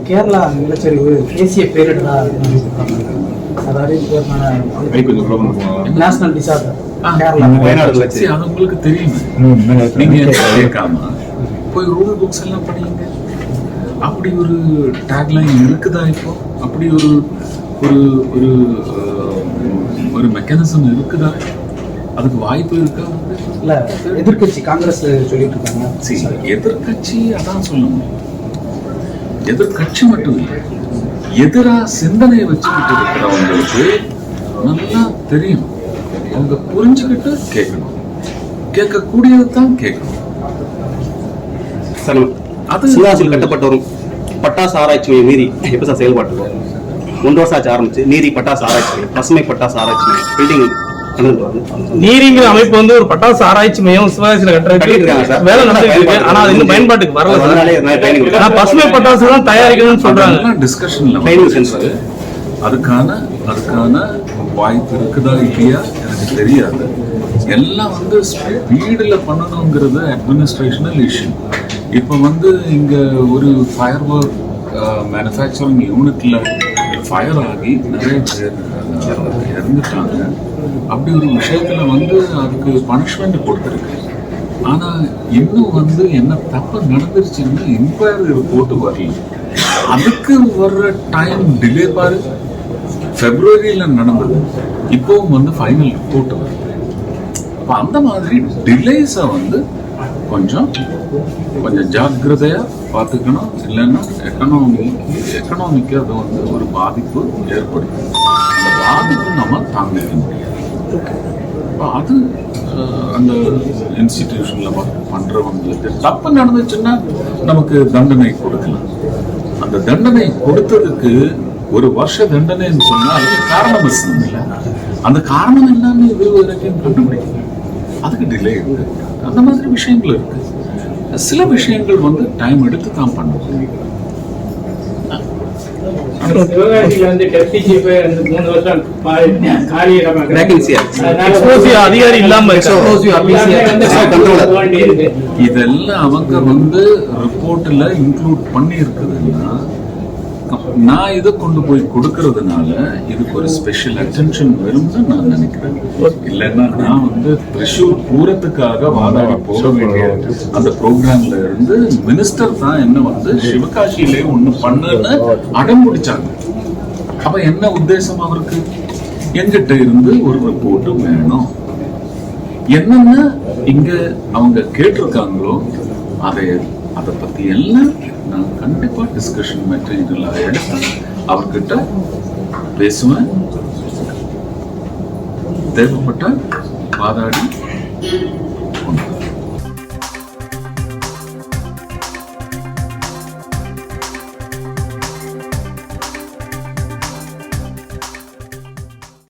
கேரளா நிலச்சரிவு தேசிய பேரிடரா அதாவது நேஷனல் டிசாஸ்டர் அது உங்களுக்கு தெரியும். நீங்க கேட்காம போய் ரூல் புக்ஸ் எல்லாம் படிங்க. அப்படி ஒரு டேக்லைன் இருக்குதா? இப்போ அப்படி ஒரு ஒரு ஒரு ஒரு மெக்கானிசம் இருக்குதா? அதுக்கு வாய்ப்பு இருக்கா? இல்ல எதிர்கட்சி காங்கிரஸ் சொல்லிட்டு இருக்காங்க. எதிர்கட்சி அதான் சொல்லணும். எதிர்கட்சி மட்டும் இல்லை, எதிரா சிந்தனையை வச்சுக்கிட்டு இருக்கிறவங்களுக்கு நல்லா தெரியும். அவங்க புரிஞ்சுக்கிட்டு கேட்கணும், கேட்கக்கூடியது தான் கேட்கணும். அது சிவாசில் கட்டப்பட்ட வரும் பட்டாசு ஆராய்ச்சியை மீறி எப்போ சார் செயல்பாட்டு 1 வருஷம் ஆச்சு ஆரம்பிச்சு நீரி பட்டாசு ஆராய்ச்சி பசுமை பட்டாசு ஆராய்ச்சி பில்டிங் நீரிங்கிற அமைப்பு வந்து ஒரு பட்டாசு ஆராய்ச்சி மையம் சிவாசியில கட்டுறதுக்கு வேலை நடந்துருக்கு. ஆனா அது இன்னும் பயன்பாட்டுக்கு வரல. ஆனா பசுமை பட்டாசு தான் தயாரிக்கணும்னு சொல்றாங்க. டிஸ்கஷன்ல அதுக்கான வாய்ப்பு இருக்குதா இல்லையா எனக்கு தெரியாது. எல்லாம் வந்து ஸ்பீடில் பண்ணணுங்கிறது அட்மினிஸ்ட்ரேஷனல் இஷ்யூ. இப்போ வந்து இங்க ஒரு ஃபயர் ஒர்க் மேனுஃபேக்சரிங் யூனிட்ல ஃபயர் ஆகி நிறைய பேர் இறந்துட்டாங்க. அப்படி ஒரு விஷயத்துல வந்து அதுக்கு பனிஷ்மெண்ட் கொடுத்துருக்கு. ஆனா இன்னும் வந்து என்ன தப்பு நடந்துருச்சுன்னு இன்கொயரி ரிப்போர்ட் வரல. அதுக்கு வர்ற டைம் டிலே பாரு. பிப்ரவரியில நடந்தது, இப்பவும் வந்து ஃபைனல் ரிப்போர்ட் வருது. அப்ப அந்த மாதிரி டிலேஸை வந்து கொஞ்சம் ஜாக்கிரதையா பார்த்துக்கணும். இல்லைன்னா எக்கனாமிக்கு அது வந்து ஒரு பாதிப்பு ஏற்படும். அந்த பாதிப்பு நம்ம தாங்கிக்க முடியாது. அது அந்த இன்ஸ்டிடியூஷன்ல பண்றவங்களுக்கு தப்பு நடந்துச்சுன்னா நமக்கு தண்டனை கொடுக்கலாம். அந்த தண்டனை கொடுத்ததுக்கு 1 வருஷ தண்டனைன்னு சொன்னா அதுக்கு காரணம் இல்லை. அந்த காரணம் என்னன்னு இது வரைக்கும் கண்டுபிடிக்கல. அதுக்கு டிலே இருக்கு. அந்த மாதிரி விஷயங்கள் இருக்கு. சில விஷயங்கள் வந்து டைம் எடுத்து தான் பண்ணுவோம். அதிகாரி இல்லாம இதெல்லாம் அவங்க வந்து ரிப்போர்ட்ல இன்க்ளூட் பண்ணி இருக்குதுன்னா நான் இதை கொண்டு போய் கொடுக்கறதுனால இதுக்கு ஒரு ஸ்பெஷல் அட்டென்ஷன் வரும்னு நான் நினைக்கிறேன். இல்லைன்னா நான் வந்து திரிஷூர் பூரத்துக்காக வாதாடி போக வேண்டிய அந்த ப்ரோக்ராம்ல இருந்து மினிஸ்டர் தான் என்ன வந்து சிவகாசியிலே ஒண்ணு பண்ணுன்னு அடம் பிடிச்சாங்க. அப்ப என்ன உத்தேசம் அவருக்கு? எங்கிட்ட இருந்து ஒரு ரிப்போர்ட் வேணும். என்னென்ன இங்க அவங்க கேட்டிருக்காங்களோ அதை பத்தி எல்லாம் நான் கண்டிப்பா டிஸ்கஷன் மெட்டீரியல் எடுத்து அவர்கிட்ட பேசுவேன். தேவைப்பட்ட வாதாடி